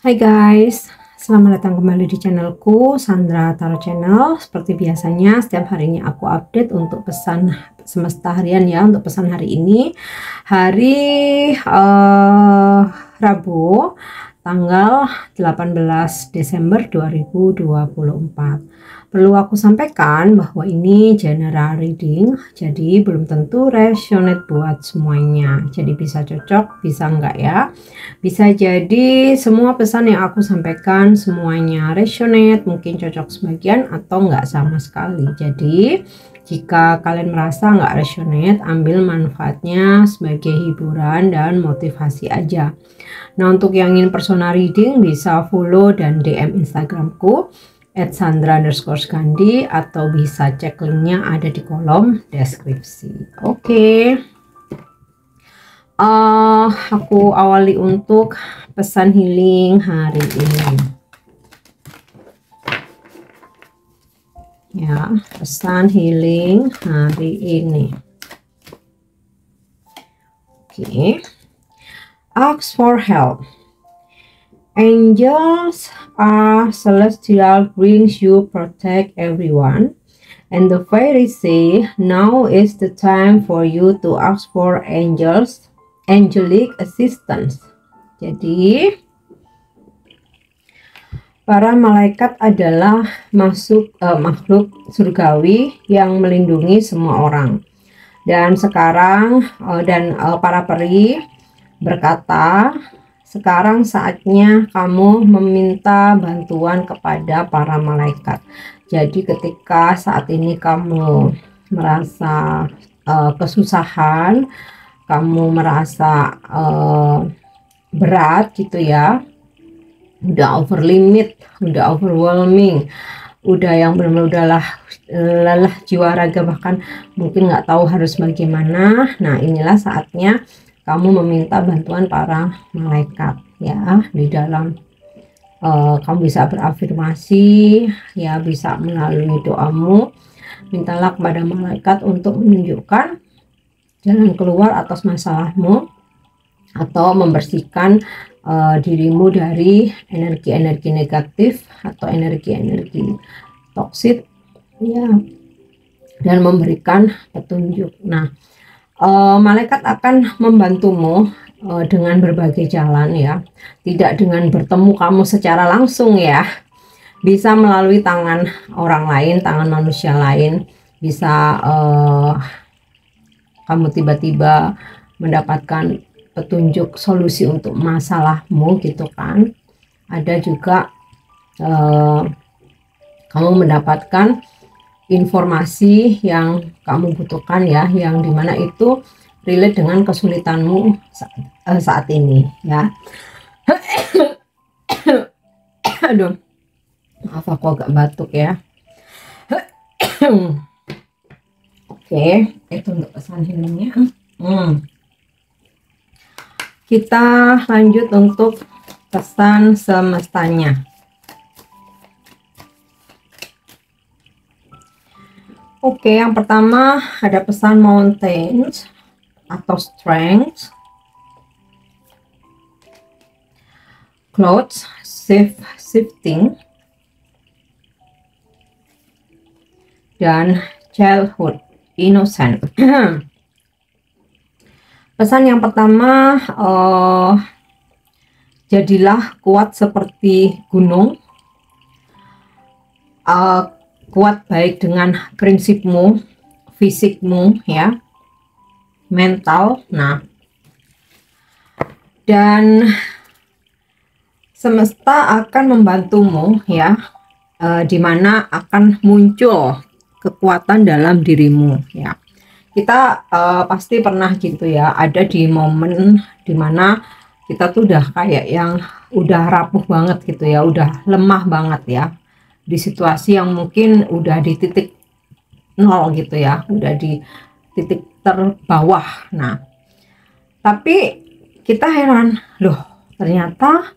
Hai guys, selamat datang kembali di channelku Sandra Tarot Channel. Seperti biasanya setiap harinya aku update untuk pesan semesta harian ya. Untuk pesan hari ini hari Rabu tanggal 18 Desember 2024. Perlu aku sampaikan bahwa ini general reading, jadi belum tentu resonate buat semuanya. Jadi bisa cocok, bisa enggak ya. Bisa jadi semua pesan yang aku sampaikan semuanya resonate, mungkin cocok sebagian atau enggak sama sekali. Jadi jika kalian merasa enggak resonate, ambil manfaatnya sebagai hiburan dan motivasi aja. Nah, untuk yang ingin personal reading bisa follow dan DM Instagramku @sandra_gandhi atau bisa cek linknya ada di kolom deskripsi. Oke. Aku awali untuk pesan healing hari ini. Ya, pesan healing hari ini. Oke. Ask for help. Angels are celestial beings you protect everyone. And the fairies say now is the time for you to ask for angelic assistance. Jadi para malaikat adalah makhluk surgawi yang melindungi semua orang. Dan sekarang para peri berkata, sekarang saatnya kamu meminta bantuan kepada para malaikat. Jadi ketika saat ini kamu merasa kesusahan, kamu merasa berat gitu ya, udah over limit, udah overwhelming, udah yang benar-benar udahlah lelah jiwa raga, bahkan mungkin nggak tahu harus bagaimana. Nah, inilah saatnya kamu meminta bantuan para malaikat ya. Di dalam kamu bisa berafirmasi ya, bisa melalui doamu, mintalah kepada malaikat untuk menunjukkan jalan keluar atas masalahmu atau membersihkan dirimu dari energi-energi negatif atau energi-energi toksik ya, dan memberikan petunjuk. Nah, malaikat akan membantumu dengan berbagai jalan ya, tidak dengan bertemu kamu secara langsung ya, bisa melalui tangan orang lain, tangan manusia lain, bisa kamu tiba-tiba mendapatkan petunjuk solusi untuk masalahmu gitu kan. Ada juga kamu mendapatkan informasi yang kamu butuhkan ya, yang dimana itu relate dengan kesulitanmu saat ini ya. Aduh, maaf aku agak batuk ya. Oke, itu untuk pesan healingnya. Kita lanjut untuk pesan semestanya. Oke, yang pertama ada pesan mountains atau strength, clouds shifting, dan childhood innocent. Pesan yang pertama, jadilah kuat seperti gunung, kuat baik dengan prinsipmu, fisikmu ya, mental. Nah, dan semesta akan membantumu ya, dimana akan muncul kekuatan dalam dirimu ya. Kita pasti pernah gitu ya, ada di momen dimana kita tuh udah kayak yang udah rapuh banget gitu ya, udah lemah banget ya, di situasi yang mungkin udah di titik nol gitu ya, udah di titik terbawah. Nah, tapi kita heran, loh ternyata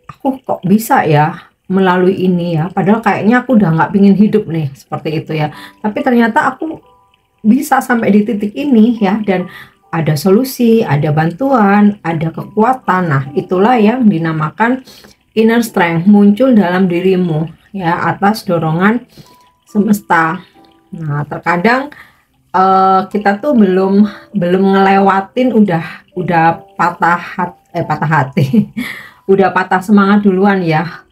aku kok bisa ya melalui ini ya, padahal kayaknya aku udah nggak pingin hidup nih seperti itu ya, tapi ternyata aku bisa sampai di titik ini ya, dan ada solusi, ada bantuan, ada kekuatan. Nah, itulah yang dinamakan inner strength muncul dalam dirimu ya atas dorongan semesta. Nah, terkadang kita tuh belum ngelewatin udah patah hati udah patah semangat duluan ya.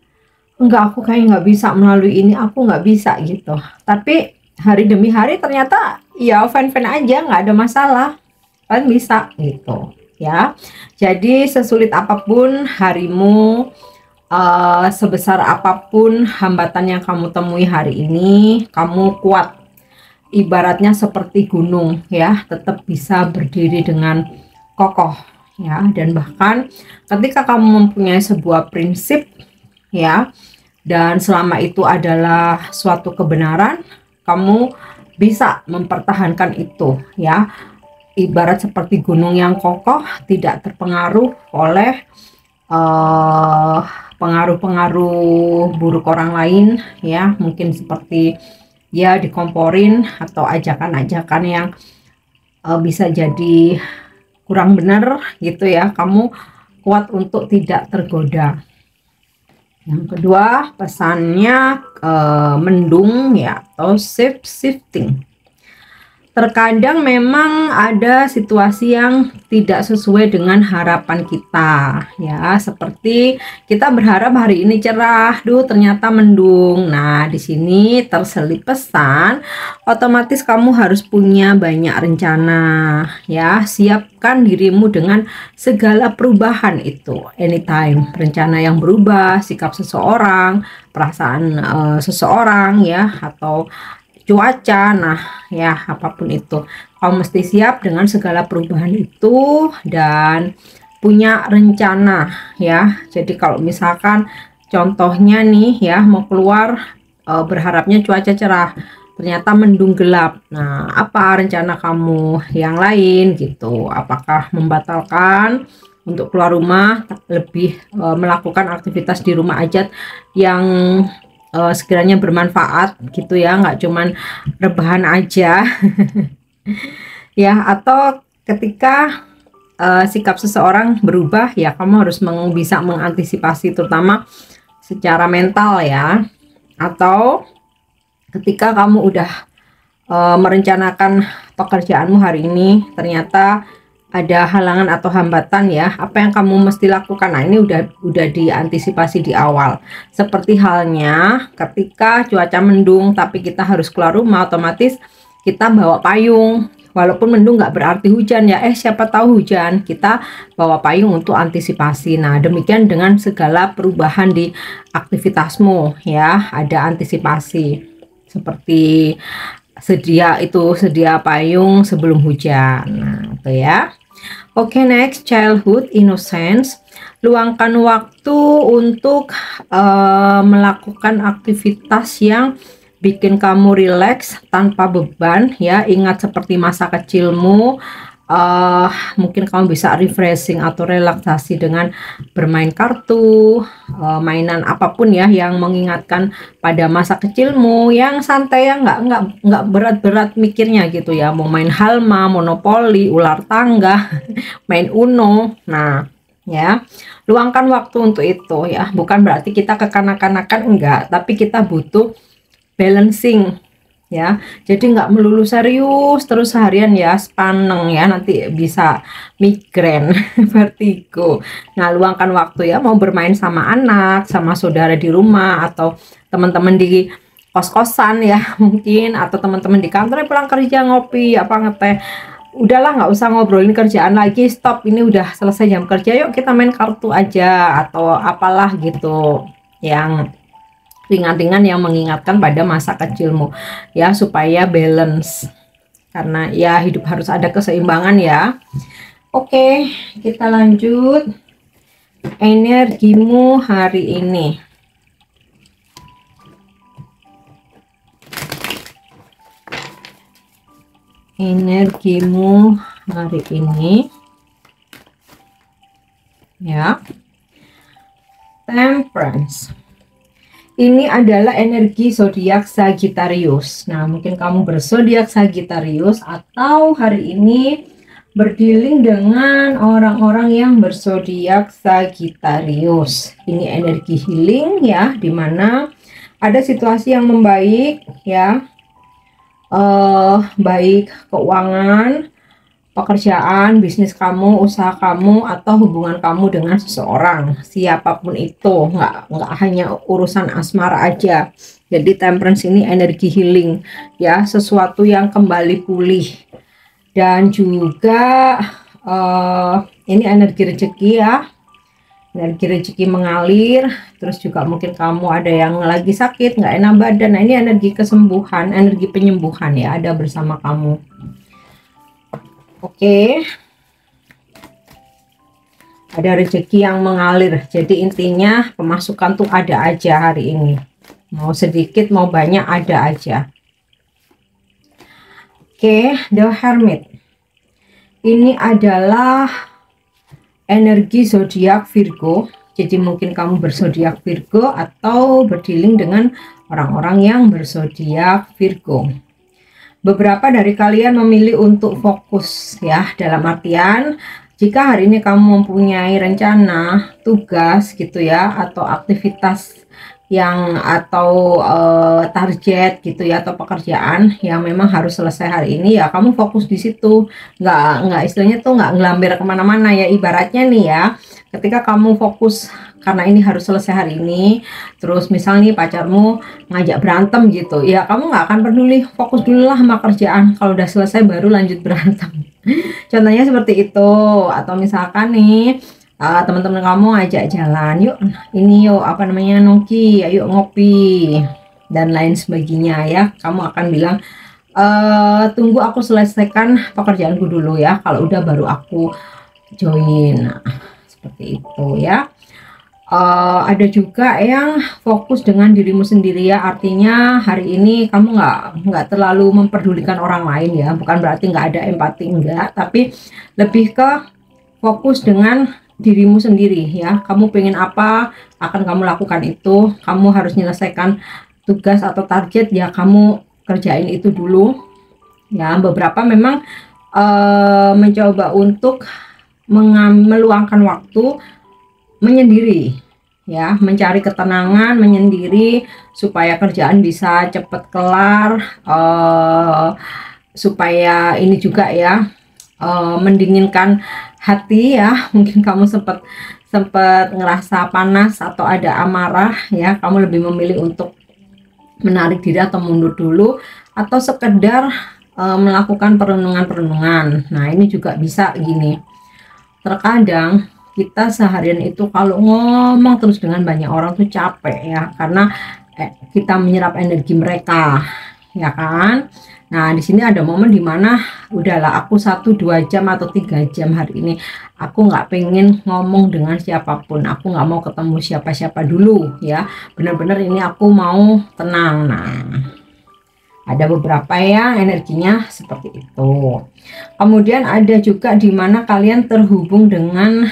Enggak, aku kayak nggak bisa melalui ini, aku nggak bisa gitu. Tapi hari demi hari ternyata ya fan-fan aja, nggak ada masalah, kan bisa gitu ya. Jadi sesulit apapun harimu, sebesar apapun hambatan yang kamu temui hari ini, kamu kuat. Ibaratnya seperti gunung ya, tetap bisa berdiri dengan kokoh ya. Dan bahkan ketika kamu mempunyai sebuah prinsip ya, dan selama itu adalah suatu kebenaran, kamu bisa mempertahankan itu ya. Ibarat seperti gunung yang kokoh, tidak terpengaruh oleh pengaruh-pengaruh buruk orang lain ya, mungkin seperti ya dikomporin atau ajakan-ajakan yang bisa jadi kurang benar gitu ya. Kamu kuat untuk tidak tergoda. Yang kedua, pesannya mendung ya, atau shape shifting. Terkadang memang ada situasi yang tidak sesuai dengan harapan kita ya, seperti kita berharap hari ini cerah, ternyata mendung. Nah, di sini terselip pesan, otomatis kamu harus punya banyak rencana ya. Siapkan dirimu dengan segala perubahan itu anytime. Rencana yang berubah, sikap seseorang, perasaan seseorang ya, atau cuaca. Nah ya, apapun itu kamu mesti siap dengan segala perubahan itu dan punya rencana ya. Jadi kalau misalkan contohnya nih ya, mau keluar berharapnya cuaca cerah, ternyata mendung gelap. Nah, apa rencana kamu yang lain gitu? Apakah membatalkan untuk keluar rumah, lebih melakukan aktivitas di rumah aja yang sekiranya bermanfaat gitu ya, nggak cuman rebahan aja ya. Atau ketika sikap seseorang berubah ya, kamu harus bisa mengantisipasi terutama secara mental ya. Atau ketika kamu udah merencanakan pekerjaanmu hari ini, ternyata ada halangan atau hambatan ya, apa yang kamu mesti lakukan? Nah, ini udah diantisipasi di awal. Seperti halnya ketika cuaca mendung tapi kita harus keluar rumah, otomatis kita bawa payung. Walaupun mendung nggak berarti hujan ya, siapa tahu hujan, kita bawa payung untuk antisipasi. Nah, demikian dengan segala perubahan di aktivitasmu ya, ada antisipasi seperti sedia payung sebelum hujan. Nah, itu ya. Oke, next, childhood innocence. Luangkan waktu untuk melakukan aktivitas yang bikin kamu rileks tanpa beban ya. Ingat seperti masa kecilmu. Mungkin kamu bisa refreshing atau relaksasi dengan bermain kartu, mainan apapun ya yang mengingatkan pada masa kecilmu, yang santai ya, nggak berat-berat mikirnya gitu ya. Mau main halma, monopoli, ular tangga, main uno. Nah ya, luangkan waktu untuk itu ya. Bukan berarti kita kekanak-kanakan, enggak, tapi kita butuh balancing ya. Jadi nggak melulu serius terus seharian ya, sepaneng ya, nanti bisa migrain vertigo. Nah, luangkan waktu ya, mau bermain sama anak, sama saudara di rumah, atau teman-teman di kos-kosan ya mungkin, atau teman-teman di kantor pulang kerja ngopi apa ngeteh. Udahlah, nggak usah ngobrolin kerjaan lagi, stop, ini udah selesai jam kerja, yuk kita main kartu aja atau apalah gitu yang ringan-ringan yang mengingatkan pada masa kecilmu ya, supaya balance, karena ya hidup harus ada keseimbangan ya. Oke, kita lanjut. Energimu hari ini. Energimu hari ini ya. Temperance. Ini adalah energi zodiak Sagittarius. Nah, mungkin kamu berzodiak Sagittarius atau hari ini berdealing dengan orang-orang yang berzodiak Sagittarius. Ini energi healing ya, dimana ada situasi yang membaik ya, baik keuangan, pekerjaan, bisnis kamu, usaha kamu, atau hubungan kamu dengan seseorang, siapapun itu, nggak hanya urusan asmara aja. Jadi temperance ini energi healing ya, sesuatu yang kembali pulih. Dan juga ini energi rezeki ya, energi rezeki mengalir. Terus juga mungkin kamu ada yang lagi sakit, nggak enak badan, nah ini energi kesembuhan, energi penyembuhan ya, ada bersama kamu. Oke, ada rezeki yang mengalir. Jadi intinya pemasukan tuh ada aja hari ini, mau sedikit mau banyak ada aja. Oke, The Hermit ini adalah energi zodiak Virgo. Jadi mungkin kamu berzodiak Virgo atau berdealing dengan orang-orang yang berzodiak Virgo. Beberapa dari kalian memilih untuk fokus ya, dalam artian jika hari ini kamu mempunyai rencana, tugas gitu ya, atau aktivitas yang atau target gitu ya, atau pekerjaan yang memang harus selesai hari ini ya, kamu fokus di situ, nggak istilahnya tuh nggak ngelamber kemana-mana ya, ibaratnya nih ya, ketika kamu fokus karena ini harus selesai hari ini, terus misalnya pacarmu ngajak berantem gitu ya, kamu nggak akan peduli, fokus dulu lah sama kerjaan, kalau udah selesai baru lanjut berantem. Contohnya seperti itu. Atau misalkan nih teman-teman kamu ajak jalan, yuk ini yuk apa namanya nongki, yuk ngopi dan lain sebagainya ya, kamu akan bilang tunggu aku selesaikan pekerjaanku dulu ya, kalau udah baru aku join. Nah, seperti itu ya. Ada juga yang fokus dengan dirimu sendiri ya, artinya hari ini kamu nggak terlalu memperdulikan orang lain ya, bukan berarti nggak ada empati, enggak, tapi lebih ke fokus dengan dirimu sendiri ya, kamu pengen apa akan kamu lakukan itu, kamu harus menyelesaikan tugas atau target ya, kamu kerjain itu dulu ya. Beberapa memang mencoba untuk meluangkan waktu menyendiri ya, mencari ketenangan menyendiri supaya kerjaan bisa cepat kelar, supaya ini juga ya, mendinginkan hati ya. Mungkin kamu sempat ngerasa panas atau ada amarah ya, kamu lebih memilih untuk menarik diri atau mundur dulu, atau sekedar melakukan perenungan. Nah ini juga bisa gini, terkadang kita seharian itu kalau ngomong terus dengan banyak orang tuh capek ya, karena kita menyerap energi mereka ya kan. Nah di sini ada momen dimana udahlah, aku 1-2 jam atau 3 jam hari ini aku nggak pengen ngomong dengan siapapun, aku nggak mau ketemu siapa-siapa dulu ya, bener-bener ini aku mau tenang. Nah ada beberapa yang energinya seperti itu. Kemudian ada juga di mana kalian terhubung dengan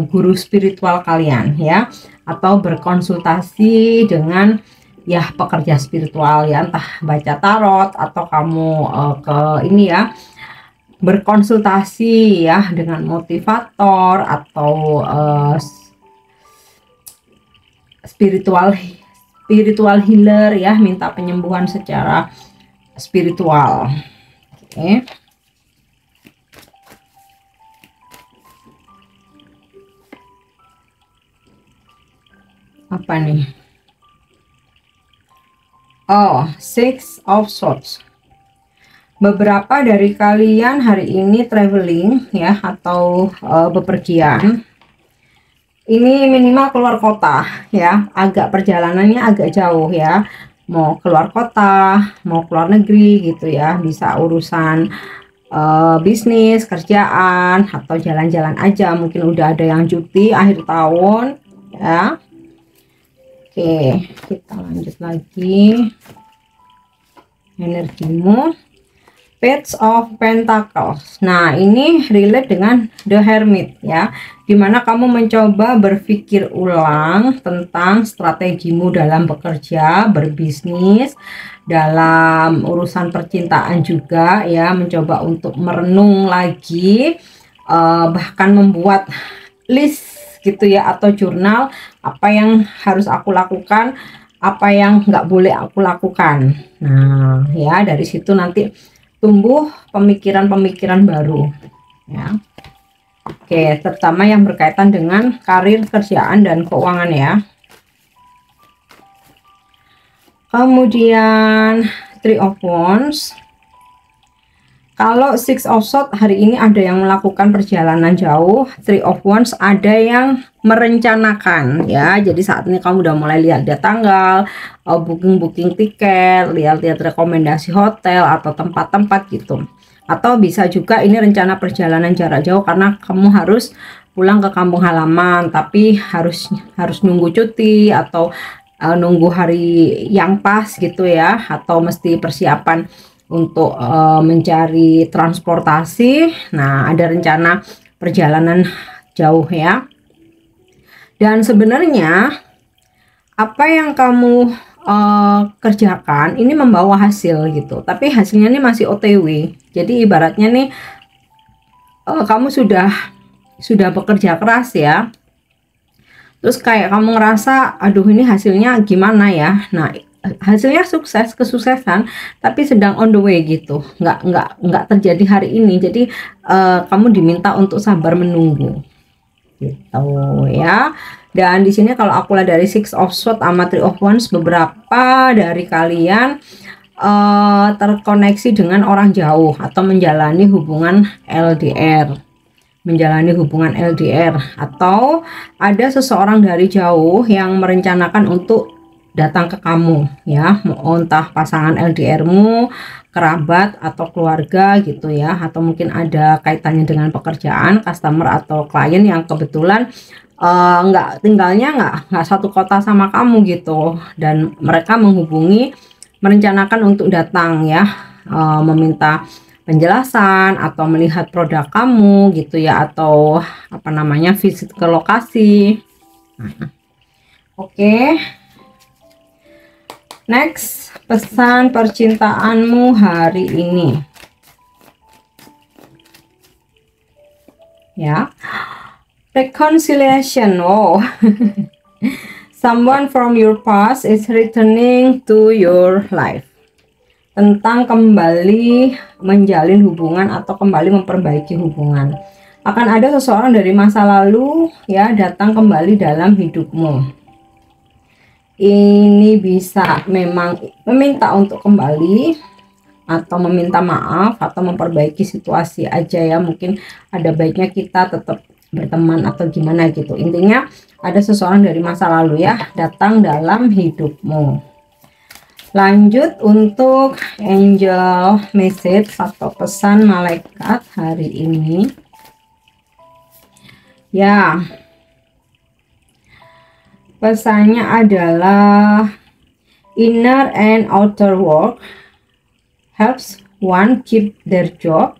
guru spiritual kalian ya, atau berkonsultasi dengan ya pekerja spiritual ya, entah baca tarot atau kamu ke ini ya, berkonsultasi ya dengan motivator atau spiritual healer ya, minta penyembuhan secara spiritual. Oke. Apa nih? Oh, Six of Swords. Beberapa dari kalian hari ini traveling ya, atau bepergian. Ini minimal keluar kota ya, agak perjalanannya agak jauh ya, mau keluar kota, mau keluar negeri gitu ya, bisa urusan bisnis, kerjaan, atau jalan-jalan aja, mungkin udah ada yang cuti akhir tahun ya. Oke, kita lanjut lagi energimu. Page of Pentacles. Nah, ini relate dengan The Hermit ya, dimana kamu mencoba berpikir ulang tentang strategimu dalam bekerja, berbisnis, dalam urusan percintaan juga ya, mencoba untuk merenung lagi, bahkan membuat list gitu ya, atau jurnal apa yang harus aku lakukan, apa yang nggak boleh aku lakukan. Nah ya, dari situ nanti tumbuh pemikiran-pemikiran baru ya. Oke, terutama yang berkaitan dengan karir, kerjaan, dan keuangan ya. Kemudian Three of Wands. Kalau Six of Swords hari ini ada yang melakukan perjalanan jauh, Three of Wands ada yang merencanakan ya. Jadi saat ini kamu udah mulai lihat tanggal, booking tiket, lihat-lihat rekomendasi hotel atau tempat-tempat gitu. Atau bisa juga ini rencana perjalanan jarak jauh karena kamu harus pulang ke kampung halaman, tapi harus nunggu cuti atau nunggu hari yang pas gitu ya, atau mesti persiapan untuk mencari transportasi. Nah, ada rencana perjalanan jauh ya. Dan sebenarnya apa yang kamu kerjakan ini membawa hasil gitu, tapi hasilnya ini masih OTW. Jadi ibaratnya nih kamu sudah bekerja keras ya, terus kayak kamu ngerasa aduh ini hasilnya gimana ya. Nah, hasilnya sukses, kesuksesan, tapi sedang on the way gitu, nggak terjadi hari ini. Jadi kamu diminta untuk sabar menunggu gitu ya. Dan di sini kalau aku lihat dari Six of Swords sama Three of Wands, beberapa dari kalian terkoneksi dengan orang jauh atau menjalani hubungan LDR, atau ada seseorang dari jauh yang merencanakan untuk datang ke kamu ya, entah pasangan LDR-mu, kerabat atau keluarga gitu ya, atau mungkin ada kaitannya dengan pekerjaan, customer atau klien yang kebetulan tinggalnya nggak satu kota sama kamu gitu, dan mereka menghubungi, merencanakan untuk datang ya, meminta penjelasan atau melihat produk kamu gitu ya, atau apa namanya, visit ke lokasi. Oke. Next, pesan percintaanmu hari ini. Ya. Reconciliation. Oh. Someone from your past is returning to your life. Tentang kembali menjalin hubungan atau kembali memperbaiki hubungan. Akan ada seseorang dari masa lalu ya datang kembali dalam hidupmu. Ini bisa memang meminta untuk kembali, atau meminta maaf, atau memperbaiki situasi aja ya. Mungkin ada baiknya kita tetap berteman atau gimana gitu. Intinya ada seseorang dari masa lalu ya datang dalam hidupmu. Lanjut untuk angel message atau pesan malaikat hari ini ya. Pesannya adalah inner and outer work helps one keep their job,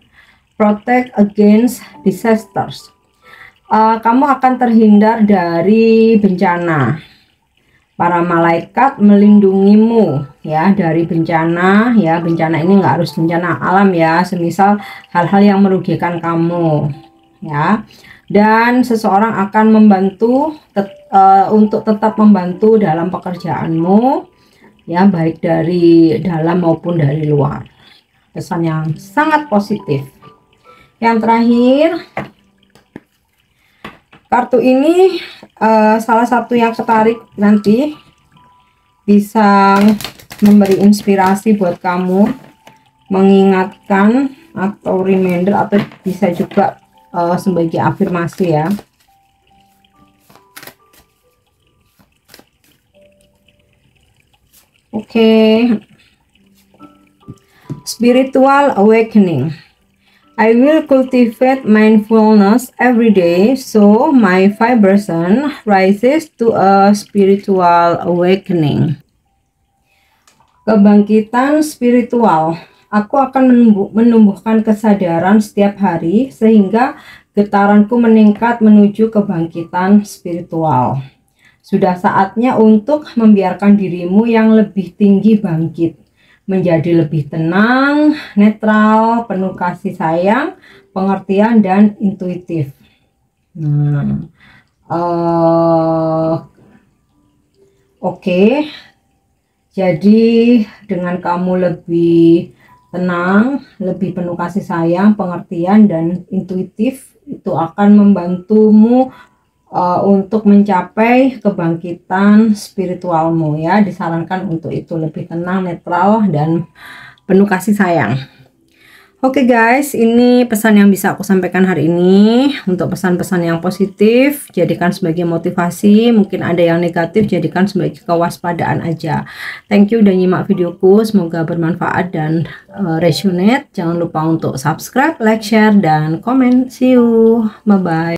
protect against disasters. Kamu akan terhindar dari bencana. Para malaikat melindungimu ya dari bencana ya. Bencana ini nggak harus bencana alam ya, semisal hal-hal yang merugikan kamu ya. Dan seseorang akan membantu untuk tetap membantu dalam pekerjaanmu ya, baik dari dalam maupun dari luar. Pesan yang sangat positif. Yang terakhir, kartu ini salah satu yang ketarik nanti bisa memberi inspirasi buat kamu, mengingatkan atau reminder, atau bisa juga sebagai afirmasi ya. Oke. Spiritual awakening. I will cultivate mindfulness every day so my vibration rises to a spiritual awakening. Kebangkitan spiritual Aku akan menumbuhkan kesadaran setiap hari sehingga getaranku meningkat menuju kebangkitan spiritual. Sudah saatnya untuk membiarkan dirimu yang lebih tinggi bangkit, menjadi lebih tenang, netral, penuh kasih sayang, pengertian, dan intuitif. Oke. Jadi dengan kamu lebih tenang, lebih penuh kasih sayang, pengertian, dan intuitif, itu akan membantumu untuk mencapai kebangkitan spiritualmu ya. Disarankan untuk itu lebih tenang, netral, dan penuh kasih sayang. Oke guys, ini pesan yang bisa aku sampaikan hari ini. Untuk pesan-pesan yang positif, jadikan sebagai motivasi. Mungkin ada yang negatif, jadikan sebagai kewaspadaan aja. Thank you udah nyimak videoku, semoga bermanfaat dan resonate. Jangan lupa untuk subscribe, like, share, dan komen. See you, bye-bye.